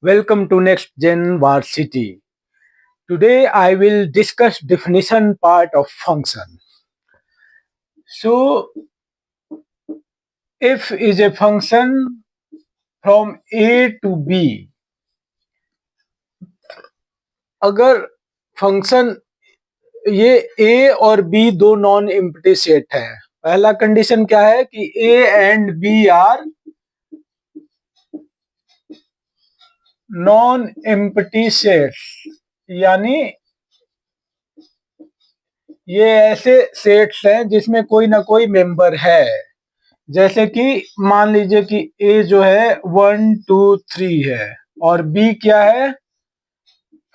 Welcome to Next Gen Varsity. Today I will discuss definition part of function. So f is a function from a to b. अगर function ये a और b दो non empty set है, पहला condition क्या है कि a and b are non empty sets, यानी ये ऐसे सेट्स हैं जिसमें कोई ना कोई मेंबर है। जैसे कि मान लीजिए कि ए जो है 1 2 3 है और बी क्या है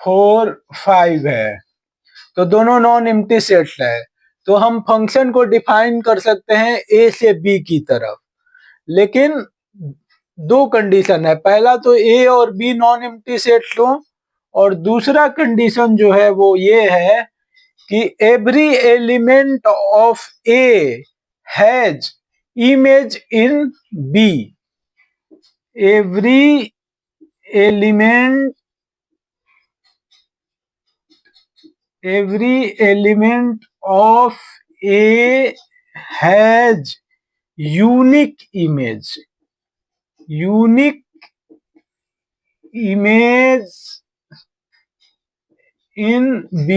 4 5 है, तो दोनों नॉन एम्प्टी सेट्स है। तो हम फंक्शन को डिफाइन कर सकते हैं ए से बी की तरफ, लेकिन दो कंडीशन है। पहला तो ए और बी नॉन एम्प्टी सेट्स हो, और दूसरा कंडीशन जो है वो ये है कि every element of A has image in B. every element of A has unique image in B।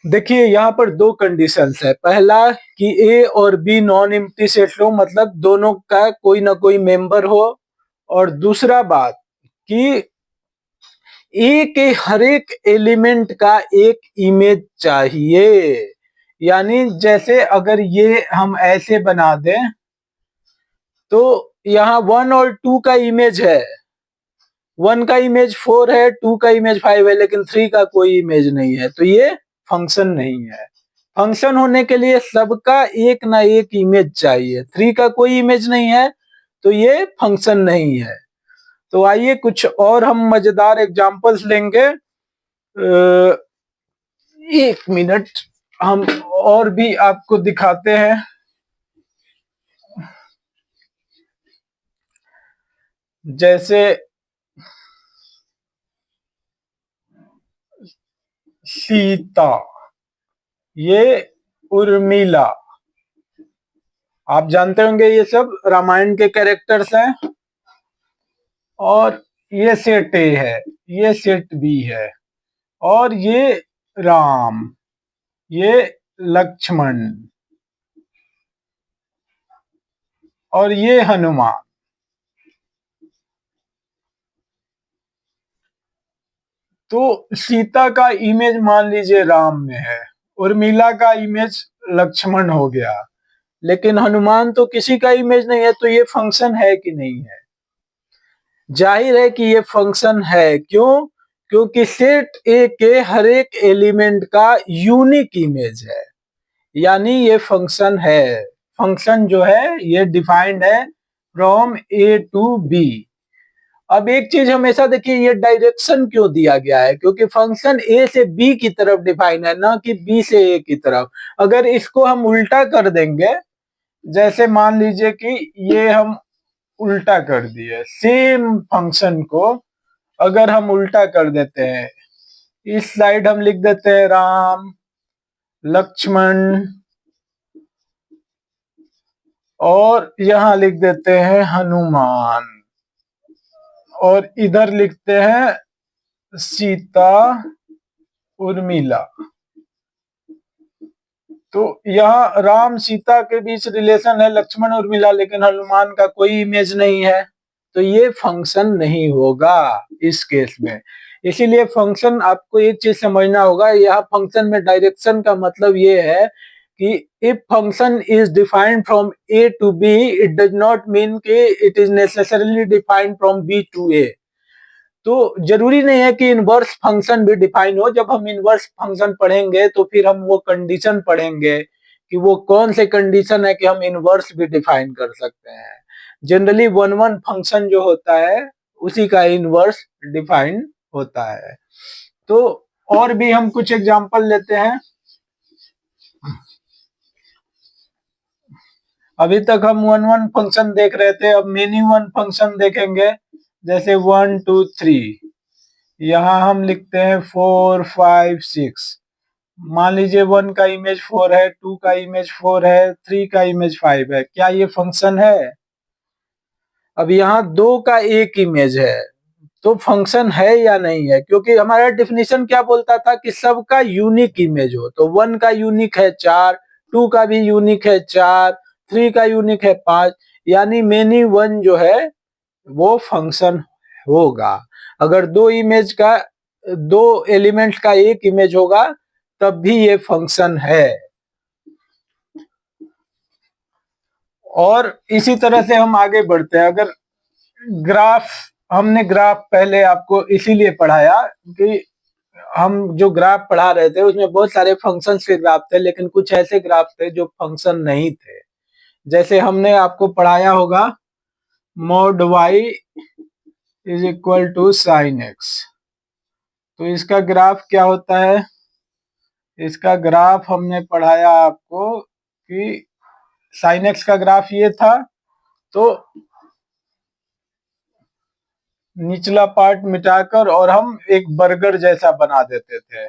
देखिए यहाँ पर दो कंडीशंस है। पहला कि ए और बी नॉन एम्प्टी सेट हो, मतलब दोनों का कोई ना कोई मेंबर हो, और दूसरा बात कि ए के हर एक एलिमेंट का एक इमेज चाहिए। यानी जैसे अगर ये हम ऐसे बना दें तो यहाँ 1 और 2 का इमेज है, 1 का इमेज 4 है, 2 का इमेज 5 है, लेकिन 3 का कोई इमेज नहीं है, तो ये फंक्शन नहीं है। फंक्शन होने के लिए सबका एक ना एक इमेज चाहिए। 3 का कोई इमेज नहीं है तो ये फंक्शन नहीं है। तो आइए कुछ और हम मजेदार एग्जांपल्स लेंगे। एक मिनट, हम और भी आपको दिखाते हैं। जैसे सीता, ये उर्मिला, आप जानते होंगे ये सब रामायण के कैरेक्टर्स हैं। और ये सेट ए है, ये सेट बी है, और ये राम, ये लक्ष्मण, और ये हनुमान। तो सीता का इमेज मान लीजिए राम में है, उर्मिला का इमेज लक्ष्मण हो गया, लेकिन हनुमान तो किसी का इमेज नहीं है, तो ये फंक्शन है कि नहीं है? जाहिर है कि ये फंक्शन है। क्यों? क्योंकि सेट ए के हर एक एलिमेंट का यूनिक इमेज है, यानी ये फंक्शन है। फंक्शन जो है ये डिफाइंड है फ्रॉम ए टू बी। अब एक चीज हमेशा देखिए, ये डायरेक्शन क्यों दिया गया है? क्योंकि फंक्शन ए से बी की तरफ डिफाइन है, ना कि बी से ए की तरफ। अगर इसको हम उल्टा कर देंगे, जैसे मान लीजिए कि ये हम उल्टा कर दिए, सेम फंक्शन को अगर हम उल्टा कर देते हैं, इस साइड हम लिख देते हैं राम लक्ष्मण, और यहां लिख देते हैं हनुमान, और इधर लिखते हैं सीता उर्मिला। तो यहाँ राम सीता के बीच रिलेशन है, लक्ष्मण उर्मिला, लेकिन हनुमान का कोई इमेज नहीं है, तो ये फंक्शन नहीं होगा इस केस में। इसीलिए फंक्शन, आपको एक चीज समझना होगा, यह फंक्शन में डायरेक्शन का मतलब ये है कि if function is defined from A to B, it does not mean कि it is necessarily defined from B to A. तो जरूरी नहीं है कि इनवर्स फंक्शन भी डिफाइन हो। जब हम इनवर्स फंक्शन पढ़ेंगे तो फिर हम वो कंडीशन पढ़ेंगे कि वो कौन से कंडीशन है कि हम इनवर्स भी डिफाइन कर सकते हैं। जनरली वन वन फंक्शन जो होता है उसी का इनवर्स डिफाइन होता है। तो और भी हम कुछ एग्जांपल लेते हैं। अभी तक हम वन वन फंक्शन देख रहे थे, अब मेनी वन फंक्शन देखेंगे। जैसे 1 2 3, यहाँ हम लिखते हैं 4 5 6। मान लीजिए 1 का इमेज 4 है, 2 का इमेज 4 है, 3 का इमेज 5 है। क्या ये फंक्शन है? अब यहाँ 2 का एक इमेज है, तो फंक्शन है या नहीं है? क्योंकि हमारा डेफिनेशन क्या बोलता था कि सबका यूनिक इमेज हो। तो 1 का यूनिक है 4, 2 का भी यूनिक है 4, 3 का यूनिक है 5, यानी मेनी वन जो है वो फंक्शन होगा। अगर दो इमेज का, दो एलिमेंट का एक इमेज होगा तब भी ये फंक्शन है। और इसी तरह से हम आगे बढ़ते हैं। अगर ग्राफ, हमने ग्राफ पहले आपको इसीलिए पढ़ाया कि हम जो ग्राफ पढ़ा रहे थे उसमें बहुत सारे फंक्शंस के ग्राफ थे, लेकिन कुछ ऐसे ग्राफ थे जो फंक्शन नहीं थे। जैसे हमने आपको पढ़ाया होगा mod y is equal to sine x. तो इसका ग्राफ क्या होता है? इसका ग्राफ हमने पढ़ाया आपको कि साइन एक्स का ग्राफ ये था, तो निचला पार्ट मिटाकर और हम एक बर्गर जैसा बना देते थे।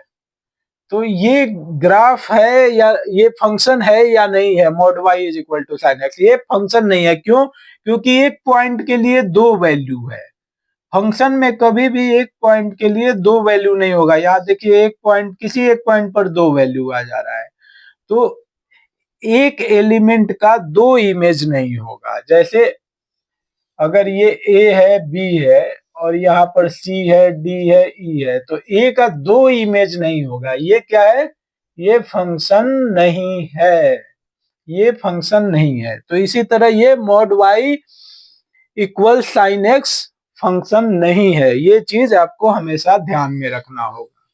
तो ये ग्राफ है या ये फंक्शन है या नहीं है? Mod y is equal to sine x, ये फंक्शन नहीं है। क्यों? क्योंकि एक पॉइंट के लिए दो वैल्यू है। फंक्शन में कभी भी एक पॉइंट के लिए दो वैल्यू नहीं होगा। यहाँ देखिए, एक पॉइंट, किसी एक पॉइंट पर दो वैल्यू आ जा रहा है, तो एक एलिमेंट का दो इमेज नहीं होगा। जैसे अगर ये ए है, बी है और यहाँ पर सी है, डी है, ई है, तो ए का दो इमेज नहीं होगा। ये क्या है? ये फंक्शन नहीं है, ये फंक्शन नहीं है। तो इसी तरह ये mod y equal sine x function नहीं है। ये चीज आपको हमेशा ध्यान में रखना होगा।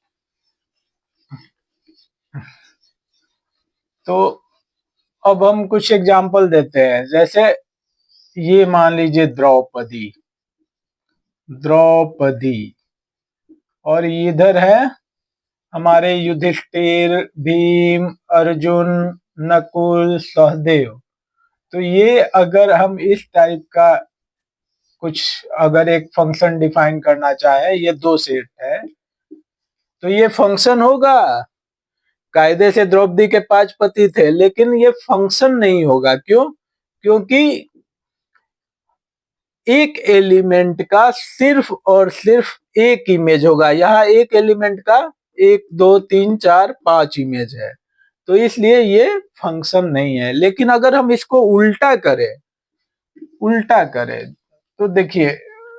तो अब हम कुछ एग्जाम्पल देते हैं। जैसे ये मान लीजिए द्रौपदी, द्रौपदी, और इधर है हमारे युधिष्ठिर, भीम, अर्जुन, नकुल, सहदेव। तो ये अगर हम इस टाइप का कुछ अगर एक फंक्शन डिफाइन करना चाहे, ये दो सेट है, तो ये फंक्शन होगा। कायदे से द्रौपदी के 5 पति थे, लेकिन ये फंक्शन नहीं होगा। क्यों? क्योंकि एक एलिमेंट का सिर्फ और सिर्फ एक इमेज होगा। यहाँ एक एलिमेंट का 1 2 3 4 5 इमेज है, तो इसलिए ये फंक्शन नहीं है। लेकिन अगर हम इसको उल्टा करें, उल्टा करें तो देखिए,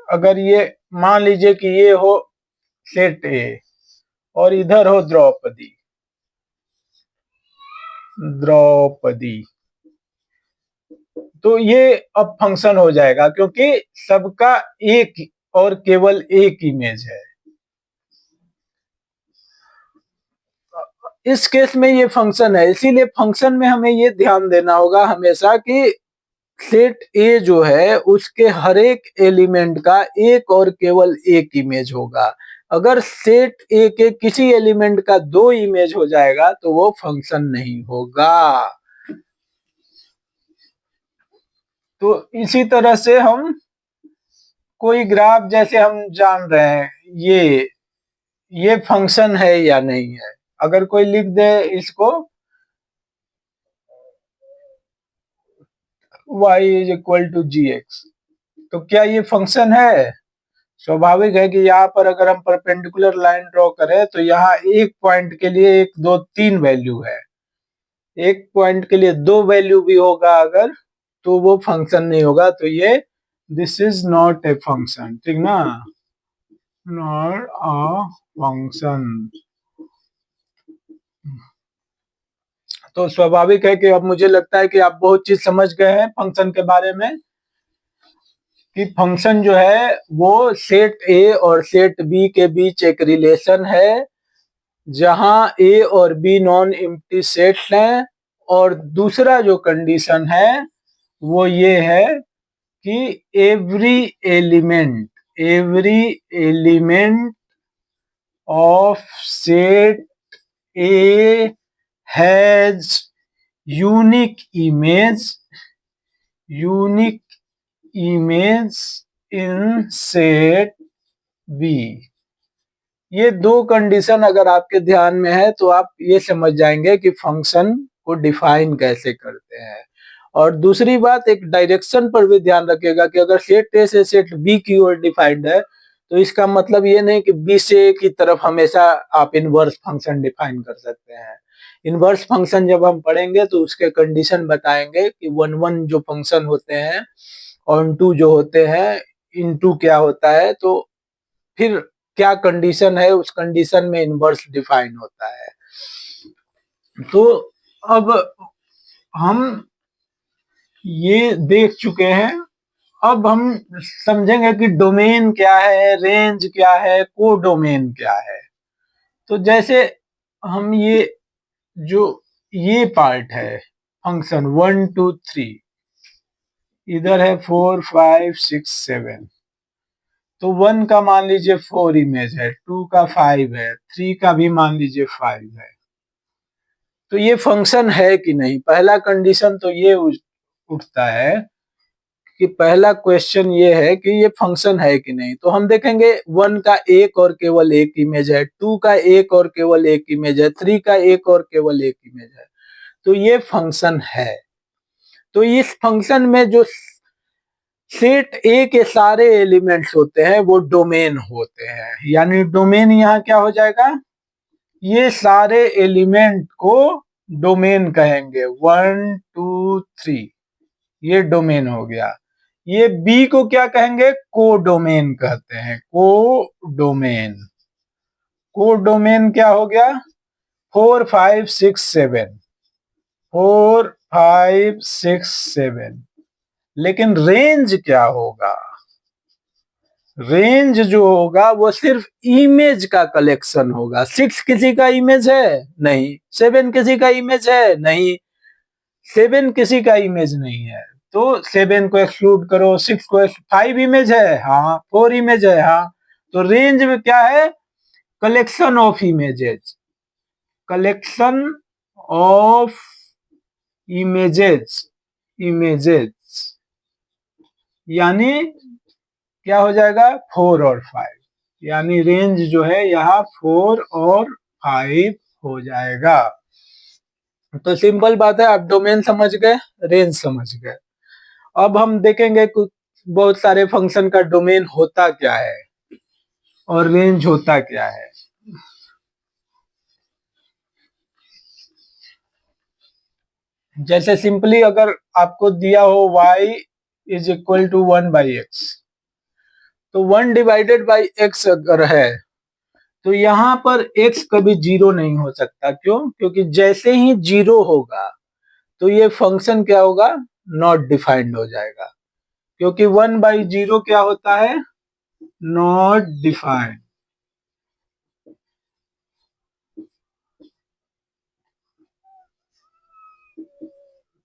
अगर ये मान लीजिए कि ये हो सेट ए और इधर हो द्रौपदी, द्रौपदी, तो ये अब फंक्शन हो जाएगा क्योंकि सबका एक और केवल एक इमेज है। इस केस में ये फंक्शन है। इसीलिए फंक्शन में हमें ये ध्यान देना होगा हमेशा कि सेट ए जो है उसके हर एक एलिमेंट का एक और केवल एक इमेज होगा। अगर सेट ए के किसी एलिमेंट का दो इमेज हो जाएगा तो वो फंक्शन नहीं होगा। तो इसी तरह से हम कोई ग्राफ, जैसे हम जान रहे हैं ये फंक्शन है या नहीं है। अगर कोई लिख दे इसको y is equal to g x, तो क्या ये फंक्शन है? स्वाभाविक है कि यहाँ पर अगर हम परपेंडिकुलर लाइन ड्रॉ करें तो यहाँ एक पॉइंट के लिए 1 2 3 वैल्यू है, एक पॉइंट के लिए दो वैल्यू भी होगा अगर, तो वो फंक्शन नहीं होगा। तो ये this is not a function, ठीक ना, नॉट अ फंक्शन। तो स्वाभाविक है कि अब मुझे लगता है कि आप बहुत चीज समझ गए हैं फंक्शन के बारे में, कि फंक्शन जो है वो सेट ए और सेट बी के बीच एक रिलेशन है, जहां ए और बी नॉन एम्प्टी सेट्स हैं। और दूसरा जो कंडीशन है वो ये है कि every element of set A has unique image, unique image in set B. ये दो कंडीशन अगर आपके ध्यान में है तो आप ये समझ जाएंगे कि फंक्शन को डिफाइन कैसे करते हैं। और दूसरी बात, एक डायरेक्शन पर भी ध्यान रखिएगा कि अगर सेट ए से सेट बी की ओर डिफाइंड है तो इसका मतलब ये नहीं कि बी से ए की तरफ हमेशा आप इनवर्स फंक्शन डिफाइन कर सकते हैं। इनवर्स फंक्शन जब हम पढ़ेंगे तो उसके कंडीशन बताएंगे कि वन वन जो फंक्शन होते हैं और टू जो होते हैं, इनटू क्या होता है, तो फिर क्या कंडीशन है, उस कंडीशन में इनवर्स डिफाइन होता है। तो अब हम ये देख चुके हैं, अब हम समझेंगे कि डोमेन क्या है, रेंज क्या है, कोडोमेन क्या है। तो जैसे हम जो ये पार्ट है फंक्शन 1 2 3, इधर है 4 5 6 7, तो 1 का मान लीजिए 4 इमेज है, 2 का 5 है, 3 का भी मान लीजिए 5 है। तो ये फंक्शन है कि नहीं, पहला कंडीशन तो ये उठता है कि पहला क्वेश्चन ये है कि ये फंक्शन है कि नहीं। तो हम देखेंगे 1 का एक और केवल एक इमेज है, 2 का एक और केवल एक इमेज है, 3 का एक और केवल एक इमेज है, तो ये फंक्शन है। तो इस फंक्शन में जो सेट ए के सारे एलिमेंट्स होते हैं वो डोमेन होते हैं, यानी डोमेन यहाँ क्या हो जाएगा, ये सारे एलिमेंट को डोमेन कहेंगे। 1 2 3 ये डोमेन हो गया। ये बी को क्या कहेंगे, कोडोमेन कहते हैं, कोडोमेन। कोडोमेन क्या हो गया, 4 5 6 7, 4 5 6 7। लेकिन रेंज क्या होगा, रेंज जो होगा वो सिर्फ इमेज का कलेक्शन होगा। 6 किसी का इमेज है नहीं, 7 किसी का इमेज है नहीं, 7 किसी का इमेज नहीं है, तो 7 को एक्सक्लूड करो, 6 को, 5 इमेज है हाँ, 4 इमेज है हाँ। तो रेंज में क्या है, collection of images, collection of images, images, यानी क्या हो जाएगा 4 और 5, यानी रेंज जो है यहाँ 4 और 5 हो जाएगा। तो सिंपल बात है, आप डोमेन समझ गए, रेंज समझ गए। अब हम देखेंगे कुछ बहुत सारे फंक्शन का डोमेन होता क्या है और रेंज होता क्या है। जैसे सिंपली अगर आपको दिया हो y is equal to 1/x, तो 1 डिवाइडेड बाई x अगर है तो यहाँ पर x कभी जीरो नहीं हो सकता। क्यों, क्योंकि जैसे ही जीरो होगा तो ये फंक्शन क्या होगा, नॉट डिफाइंड हो जाएगा, क्योंकि 1/0 क्या होता है, नॉट डिफाइंड।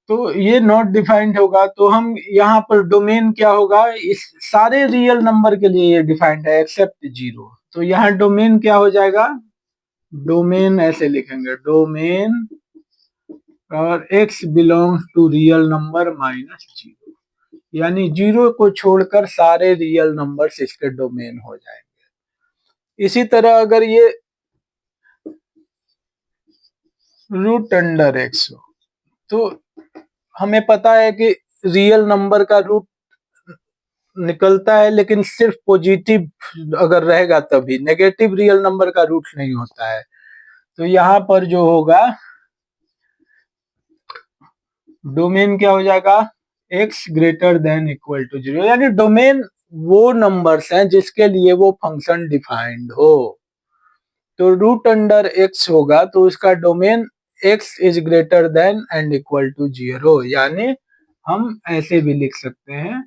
तो ये नॉट डिफाइंड होगा, तो हम यहाँ पर डोमेन क्या होगा, इस सारे रियल नंबर के लिए ये डिफाइंड है एक्सेप्ट जीरो। तो यहाँ डोमेन क्या हो जाएगा, डोमेन ऐसे लिखेंगे, डोमेन और x belongs to real number minus zero, यानी जीरो को छोड़कर सारे रियल नंबर्स इसके डोमेन हो जाएंगे। इसी तरह अगर ये रूट अंडर x हो, तो हमें पता है कि रियल नंबर का रूट निकलता है, लेकिन सिर्फ पॉजिटिव अगर रहेगा तभी, नेगेटिव रियल नंबर का रूट नहीं होता है। तो यहाँ पर जो होगा डोमेन क्या हो जाएगा, x greater than equal to zero, यानी डोमेन वो नंबर्स हैं जिसके लिए वो फंक्शन डिफाइंड हो। तो रूट अंडर x होगा तो उसका domain x is greater than and equal to zero, यानी हम ऐसे भी लिख सकते हैं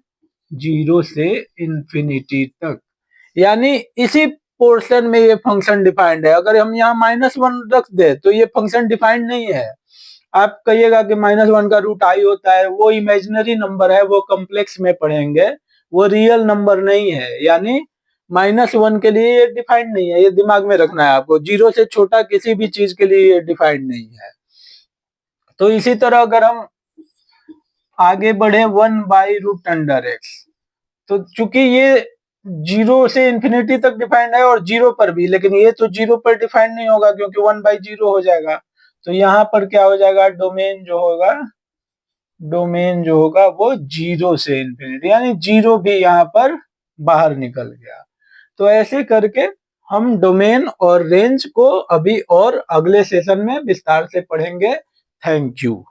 जीरो से इंफिनिटी तक, यानी इसी पोर्शन में ये फंक्शन डिफाइंड है। अगर हम यहाँ -1 रख दे तो ये फंक्शन डिफाइंड नहीं है। आप कहिएगा कि -1 का रूट आई होता है, वो इमेजिनरी नंबर है, वो कॉम्प्लेक्स में पढ़ेंगे, वो रियल नंबर नहीं है, यानी -1 के लिए ये डिफाइंड नहीं है, ये दिमाग में रखना है आपको। जीरो से छोटा किसी भी चीज के लिए ये डिफाइंड नहीं है। तो इसी तरह अगर हम आगे बढ़े 1/√x, तो चूंकि ये 0 से इंफिनिटी तक डिफाइंड है और 0 पर भी, लेकिन ये तो 0 पर डिफाइंड नहीं होगा क्योंकि 1/0 हो जाएगा। तो यहाँ पर क्या हो जाएगा, डोमेन जो होगा वो 0 से इंफिनिटी, यानी 0 भी यहाँ पर बाहर निकल गया। तो ऐसे करके हम डोमेन और रेंज को अभी और अगले सेशन में विस्तार से पढ़ेंगे। Thank you.